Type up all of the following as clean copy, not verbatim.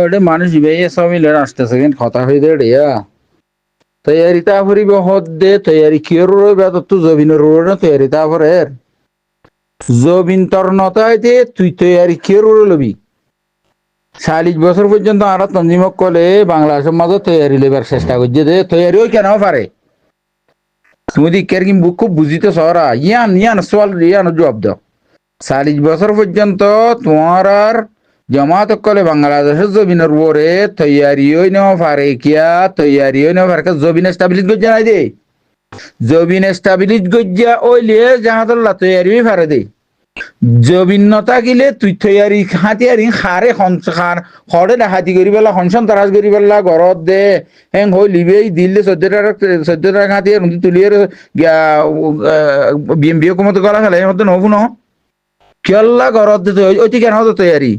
ওটা মানুষ ইবে সব মিলে আসতেছে কিন্তু কথা হয়ে দে রিয়া তৈয়ারি তা ফুরিব হদ দে তৈয়ারি কিয়র রইবা তো জবিনের রোড না তৈয়ারি তা ফরের জবিন তোর নতায় দে তুই তৈয়ারি কিয়র লবি 40 বছর পর্যন্ত আর তঞ্জিমক কলে বাংলাদেশের মাঝে তৈয়ারি লেবার চেষ্টা করছে দে তৈয়ারি ওই কেন পারে তুমি দিকের কি খুব বুঝিতে সরা ইয়ান ইয়ান সোয়াল ইয়ান জবাব দাও 40 বছর পর্যন্ত তোমার আর জামাত কলে বাংলাদেশের জমিনের উপরে তৈয়ারি হই নেওয়া পারে কিয়া তৈয়ারি হই নেওয়া পারে জমিন স্টাবলিশ গজ্জা নাই দে জমিন স্টাবলিশ গজ্জা ওইলে জাহাদুল্লাহ তৈয়ারি পারে দে জবিন নতা গিলে তুই তৈয়ারি হাতিয়ারি খারে খার খড়ে ডাহাতি করি পেলা সঞ্চন তারাজ করি পেলা ঘরত দে হেং হই লিবেই দিল্লি 14 টাকা হাতিয়ার তুলিয়ে বিএমপিও কমতে গলা ফেলে হতে নহবো ন কেল্লা ঘরত দে ওইটি কেন হতো তৈয়ারি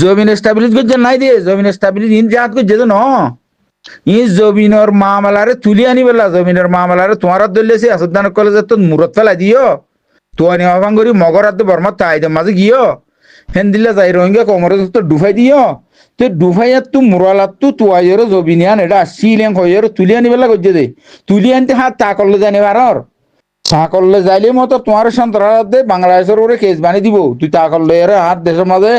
জমিন স্টাবলিশ করছে নাই দিয়ে জমিন স্টাবলিশ ইন জাহাজ করছে তো ন ই জমিনের মামলারে তুলি আনি পেলা জমিনের মামলারে তোমার দলিয়েছে আসাদান কলেজে তো মূরত ফেলাই দিও তো আনি করি মগর আর বর্মা তাই মাঝে গিয়ে হেন দিলে যাই রোহিঙ্গা কমরে তো ডুফাই দিও তো ডুফাইয়ার তু মুরালাত তু তুয়াইয়ের জবিনিয়ান এটা সিলেং হইয়ের তুলি আনি পেলা করছে দে তুলি আনতে হাত তা করলে জানি বারর তা করলে যাইলে মতো তোমার সন্ত্রাসে বাংলাদেশের ওরে কেস বানি দিব তুই তা করলে এরে হাত দেশের মাঝে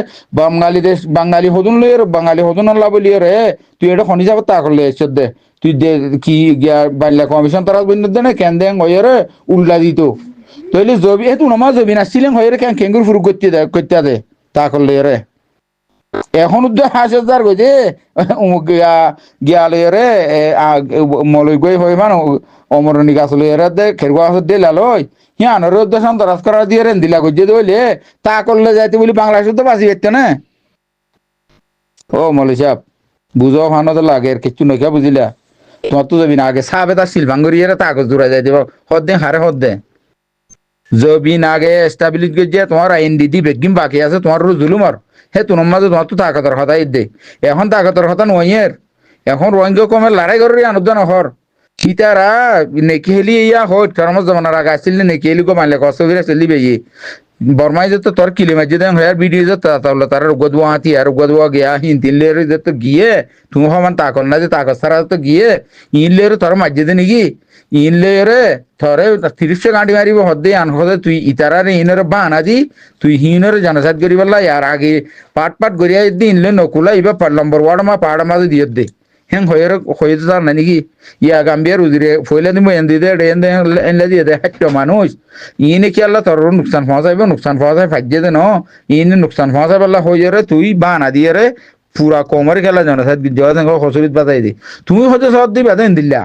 বাঙালি হদুন লই বাঙালি হদুন আল্লাহ বলি রে তুই এটা খনি যাব তা করলে এসে দে তুই দে কি বাল্যা কমিশন তারা বন্ধ দে না কেন দেন হইরে উল্লা দিত তইলে জবি এ তুই নমা জবি নাছিলেন হইরে কেন কেঙ্গুর ফুরু করতে দে তা করলে রে এখন উদ্যোগ 5000 গজে গিয়ালে রে মলই গই হই মান অমরণী গাছ লই রে দে খেরগা দে লালই হিয়ানোর উদ্যোগ সন্ত্রাস করা দিয়ে রেন দিলা গজে দইলে তা করলে যাইতে বলি বাংলাদেশ তো বাঁচি পেত না ও মলই সাহেব বুঝো ভানো তো লাগে আর কিছু নইকা বুঝিলা তোমার তো যাবি না আগে সাবে তার শিলভাঙ্গরি এর কাগজ দূরা যাই দিব হদ দে হারে হদ দে জবিন আগে এস্টাবলিশ গজে তোমার আইনডিডি বেগিম বাকি আছে তোমার জুলুমর হে তোমার মাঝে তোমার তো তাকতর কথা দে এখন তাকতর কথা নইয়ের এখন রোহিঙ্গা কমে লড়াই করি আনুদান হর সীতারা নেকি হেলি ইয়া হট কারণ জমানার আগে আসছিল নেকি হেলি গো মানলে কষ্ট করে চলি বেয়ে বর্মাই যেত তোর কিলে মাঝে দেন হয়ার ভিডিও যেত তাহলে তার গদুয়া হাতি আর গদুয়া গিয়া হিন্দিলের যেত গিয়ে তুমি সমান তাকল না যে তাকত সারা তো গিয়ে ইনলের তোর মাঝে দে নাকি ইনলেরে থরে 30 গাঁটি মারিব হদে আন হদে তুই ইতারারে ইনরে বানা দি তুই হিনরে জনসাদ করি বললা ইয়ার আগে পাট গড়িয়া দিন ইনলে নকুলা ইবা নম্বর ওয়ার্ড মা পাড় মাঝে দিয়ে দে হেং হয়ে তো তার নাকি ইয়া গাম্বিয়ার উজিরে ফইলে দিব এন দিয়ে দে এনলে দিয়ে দে একটা মানুষ ইনে কি আল্লাহ তোর নুকসান পৌঁছাইব নুকসান পৌঁছাই ফাইজে দে ন ইনে নুকসান পৌঁছাই বললা হয়ে রে তুই বানা দিয়ে রে পুরা কোমর খেলা জনসাদ দেওয়া দেন হসুরিত বাজাই দি তুমি হয়তো সব দিবা দেন দিল্লা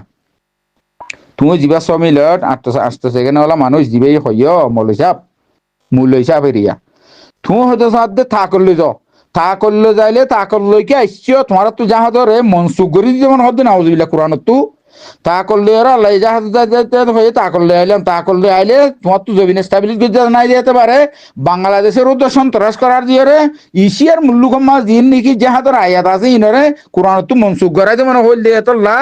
তুমি যা 6 মিনিট 8 সেকেন্ড ওলা মানুষ দিবেই হইয় মৌলই সাহেব মূল্যই সাহেব এরিয়া তুমি হয়তো সাথে থা করলে যাও থা করলে যাইলে তা করলৈকে আসছো তোমার তো যাহা ধরে মনসুখ করি যেমন হতে না বুঝবিলা কোরআন তু তা করলে ওরা আল্লাহ যাহা হয়ে তা করলে আইলাম তা করলে আইলে তোমার তো জবিন স্টাবলিশ নাই যেতে পারে বাংলাদেশের উদ্দেশ্য সন্ত্রাস করার দিয়ে এশিয়ার মুল্লুকম্মা দিন নাকি যাহা ধর আয়াত আছে ইনরে কোরআন তো মনসুখ করাই মানে হইল দিয়ে তোল্লা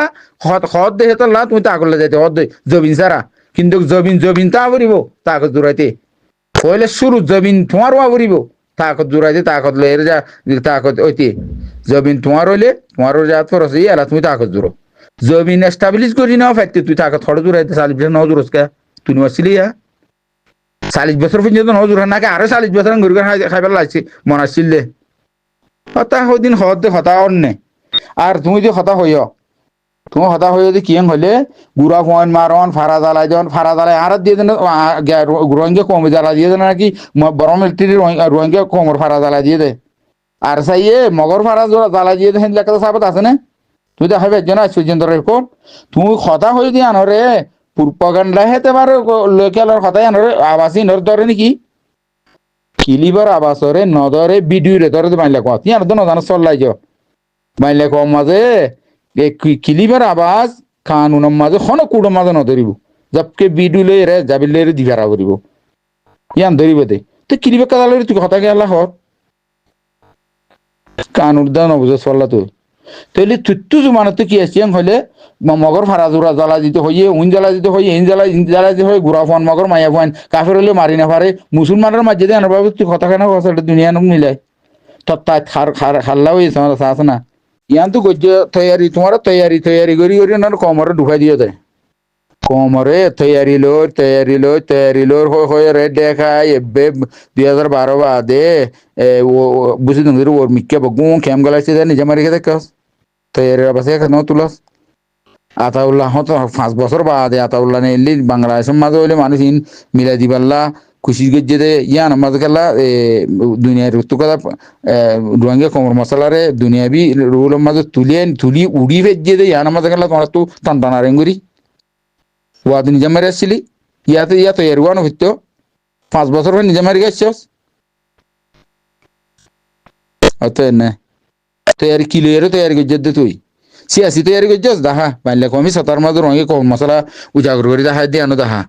হদ দেহে তোল্লা তুমি তা করলে যাইতে হদ জবিন সারা কিন্তু জবিন তা করিব তাকত দূরাইতে হইলে শুরু জবিন তোমার ওয়া করিব তাকত জোড়াইতে তাকত লয়ের যা তাকত ওইতে জমিন তোমার হইলে তোমার জাত ফরস এলা তুমি তাকত জোড়ো জমিন এস্টাবলিশ করি নাও ফাইতে তুই তাকত থড় জোড়াইতে 40 বছর ন জোরস কে তুই আসছিলি 40 বছর পর্যন্ত ন জোড়া নাকি আরো 40 বছর ঘুরে খাইবার লাগছে মনে আসছিল হতা হদিন হতে হতা অন্য আর তুমি যে হতা হইয় তুমি হতা হয়ে যদি কিয়ং হলে গুড়া ফোন মারন ফারা জ্বালাই আর দিয়ে দেন রোহিঙ্গা কমে জ্বালা দিয়ে দেন নাকি বড় মিলিটারি রোহিঙ্গা কমর ফারা জ্বালা দিয়ে দে আর সাইয়ে মগর ফারা জ্বালা দিয়ে দেন লেখা সাবত আছে না তুই দেখাবে একজন সূর্যেন্দ্র রেকর্ড তুমি কথা হয়ে দিয়ে আনরে প্রপাগান্ডা হেতে পারে লোকেলের কথাই আনরে আবাসী নর ধরে নাকি কিলিবার আবাসরে নদরে ভিডিও রে ধরে মাইলে কত ইয়ার তো নজানো চল্লাই যাও মাইলে কম মাঝে কিলিবার আবাস কানুনের মাঝে হন কুড়োর মাঝে নধরিব যাবকে বিডু লই রে যাবিলে রে দিভারা করিব ইয়ান ধরিব দে তো কিলিবার কাদালে তুই কথা গেলা হর কানুর দা নবুঝে চল্লা তুই তাহলে তুই জমানত কি আসিয়াং হলে মগর ফারা জোড়া জ্বালা দিতে হইয়ে উন জ্বালা দিতে হইয়ে ইন জ্বালা দিতে হয় গুড়া ফোন মগর মায়া ফোন কাফের হলে মারি না পারে মুসলমানের মাঝে দিয়ে আনার তুই কথা কেন দুনিয়া মিলাই তত্তাত খাল্লা হয়েছে আমার আছে না ইয়ান তো গজ্য তৈয়ারি তোমার তৈয়ারি করি না কমরে ঢুকাই দিয়ে দেয় কমরে তৈয়ারি লোর হয়ে রে দেখায় এবে 2012 বাদে বুঝি তুমি ওর মিক্কে বগু খেম গলাইছে নিজে মারি খেতে কাজ তৈয়ারি বাসে কেন তুলাস আতাউল্লাহ হতো 5 বছর বাদে আতাউল্লাহ নেলি বাংলাদেশের মাঝে হইলে মানুষ ইন মিলাই দিবাল্লা খুশি গজ্জে দে ইয়ান মাঝে খেলা দুনিয়ার ঋতু কথা ডুয়াঙ্গে কমর মশলারে দুনিয়াবি রুলের মাঝে তুলি উড়ি ভেজে দে ইয়ান মাঝে খেলা তোমার তো টান টানা রেঙ্গুরি ওয়াদ নিজে মারি আসছিলি ইয়া তৈয়ারি ওয়ানো হইতো 5 বছর পর নিজে মারি গেছিস অতএব না তৈয়ারি কিলো তৈয়ারি গজ্জে দে তুই সিয়াসি তৈয়ারি করছিস দেখা পাইলে কমি সতার মাঝে রঙে কম মশলা উজাগর করে দেখা দিয়ে আনো দেখা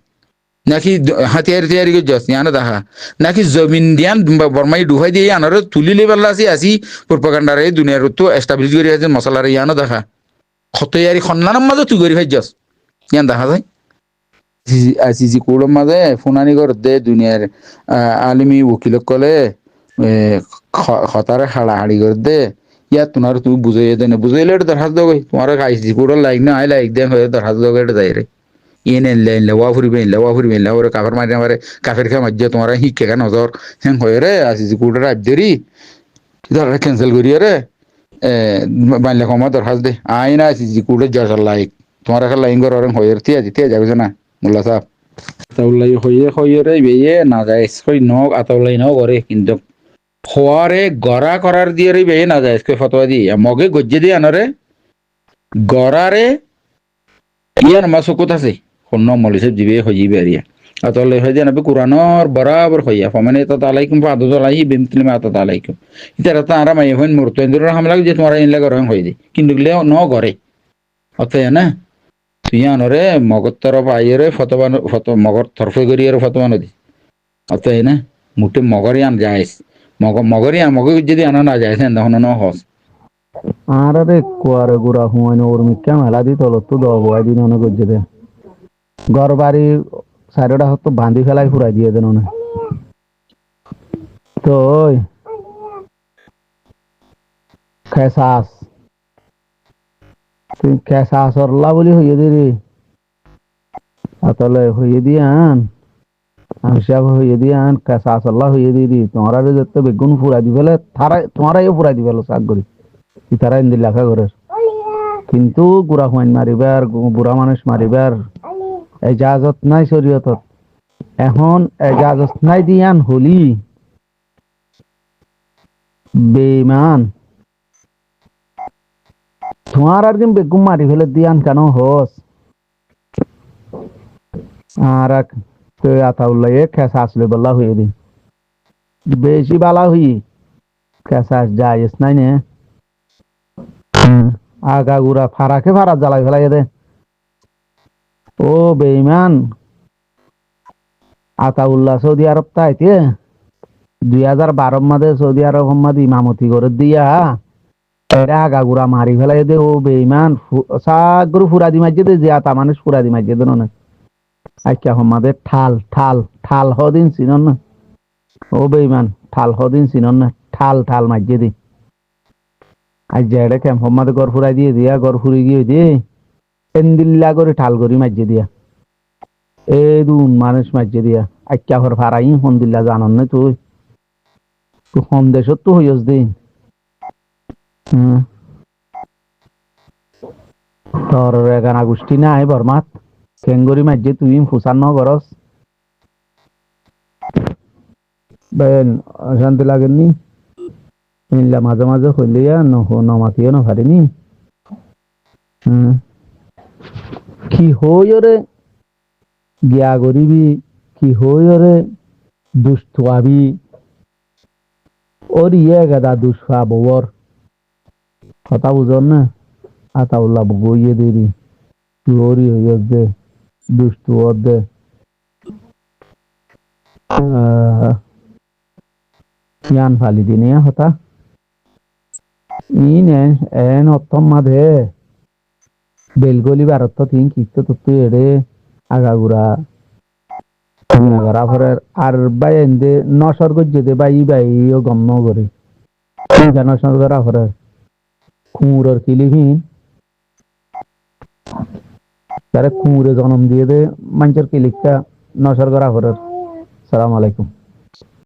নাকি হাতিয়ার তৈয়ারি করছিস ইয়ানো দেখা নাকি জমিন দিয়ান বরমাই ডুহাই দিয়ে আনার তুলি লেবেল আসি প্রোপাগান্ডারে দুনিয়ার তো এস্টাবলিশ করে আছে মশলারে ইয়ানো দেখা তৈয়ারি সন্ধানের মাঝে তুই করে ভাইছস ইয়ান দেখা যায় সিজি কোড়ের মাঝে ফুনানি করে দে দুনিয়ার আলিমি উকিল কলে খতারে হাড়াহাড়ি করে দে ইয়াত তোমার তুই বুঝাই দেনে বুঝাইলে এটা দরখাস্ত দেবো তোমার আইসি কোড়ের লাইক না আই লাইক দেন হয়ে দরখাস্ত দেবো এটা যাই রে ইয়ে এনলে ওয়া ফুরিবে ওরে কাফের মারি মারে কাফের খেয়ে মাঝে তোমার শিক্ষে কেন নজর হ্যাঁ হয়ে রে আসিছি কোড়ের আইব দেরি ধর ক্যান্সেল করিয়ে রে বানলে কমা দরখাস্ত দে আই না আসিছি কোড়ের জজার লাইক তোমার একটা লাইন করার হয়ে থিয়া যাবে না মোল্লা সাহেব আতাউল্লাই হয়ে রে বেয়ে না যায় কই নক আতাউল্লাই ন করে কিন্তু খোয়ারে গড়া করার দিয়ে রে বেয়ে না যায় ফতোয়া দিয়ে মগে গজ্জে দিয়ে আনরে গড়ারে ইয়ার মা চকুত আছে সন্ন মলিসেব জিবে হইবে আরিয়া আতাউল্লাই হয়ে দিয়ে নাবে কোরআনর বরাবর হইয়া ফমানে তাত আলাইকুম ফাদুদ আলাইহি বিমতিলিমা তাত আলাইকুম ইতারা তা আরা মাই হইন মুরতাইন্দুর হামলা যে তোমার ইনলা গরং হই দে কিন্তু গলে ন গরে অতএ না তুই আনরে মগর তরফ আইরে মগর তরফে করিয়ে ফতোয়া নদী অতএ না মুটে মগরই আন যাইস মগরই মগর যদি আনা না যায় তখন ন হস আরে কুয়ারে গুড়া হুঁয়াইন ওর মিক্কা মেলা দি তলত তো দবাই দিন অনেক গজ্জে দে ঘর বাড়ি সাইডটা হতো বাঁধি ফেলাই ফুরাই দিয়ে দেন অনেক তো খেসাস তুই খেসাস অরলা বলি হইয়ে দিবি তাহলে হইয়ে দিয়ে আন হিসাব হইয়ে দিয়ে আন খেসাস অল্লাহ হইয়ে দিবি তোমার যেতে বেগুন ফুরাই দি ফেলে তোমারাইও ফুরাই দি ফেলো শাক করি তারা ইন্দি লেখা করে কিন্তু গুড়া হুয়াইন মারিবার বুড়া মানুষ মারিবার এজাজত নাই শরীয়তত এখন এজাজত নাই দিয়ান হলি বেমান তোমার আর দিন বেগুন মারি ফেলে দিয়ান কেন হস আর আতাউল্লাহ খেসা আসলে বল্লা হয়ে দি বেশি বালা হই খেসা যায় নাই নে আগা গুড়া ফারাকে ফারা জ্বালাই ফেলাই দে ও বেইমান আতাউল্লাহ সৌদি আরব তাইতে 2012 মাদে সৌদি আরব মাদি ইমামতি করে দিয়া এটা আগা গুড়া মারি ফেলাই দে ও বেইমান সাগর ফুরাদি মাঝে দে যে আতা মানুষ ফুরাদি মাঝে দেন না আইকা হমাদের ঠাল হদিন চিনন না ও বেইমান ঠাল হদিন চিনন না ঠাল মাঝে দি আজ যেটা কেম হমাদের গড় ফুরাই দিয়ে দিয়া গড় ফুরি গিয়ে দিয়ে এন্দিল্লা করে ঠাল করি মাঝে দিয়া এই দুন মানুষ মাঝে দিয়া আইকা ঘর ফারাই হন্দিল্লা জানন না তুই হম দেশত তো হইস দিন তোর গানা গোষ্ঠী নাই বরমাত কেঙ্গরি মাঝে তুই ফুসান ন গরস বেন অশান্তি লাগেননি মাঝে মাঝে হইলিয়া নমাতিও না পারিনি কি হই রে গিয়া গরিবি কি হই রে দুষ্টুয়াবি ওর ইয়ে গাদা দুষ্ফা বর কথা বুঝন না আতাউল্লাহ বইয়ে দেরি চুরি হইয়া দে দুষ্টু দে ইয়ান ফালি দিনে হতা এন অত্তম মাধে বেলগলি ভারত তিন কিস্ত তুই এড়ে আগাগুড়া আর বাই এন্দে নসর গজ্জে দে বাই ও গম করে নশর করা হরে কুমুরের কিলিহীন তারে কুমুরে জন্ম দিয়ে দে মানুষের কিলিকটা নশর করা হরে সালাম আলাইকুম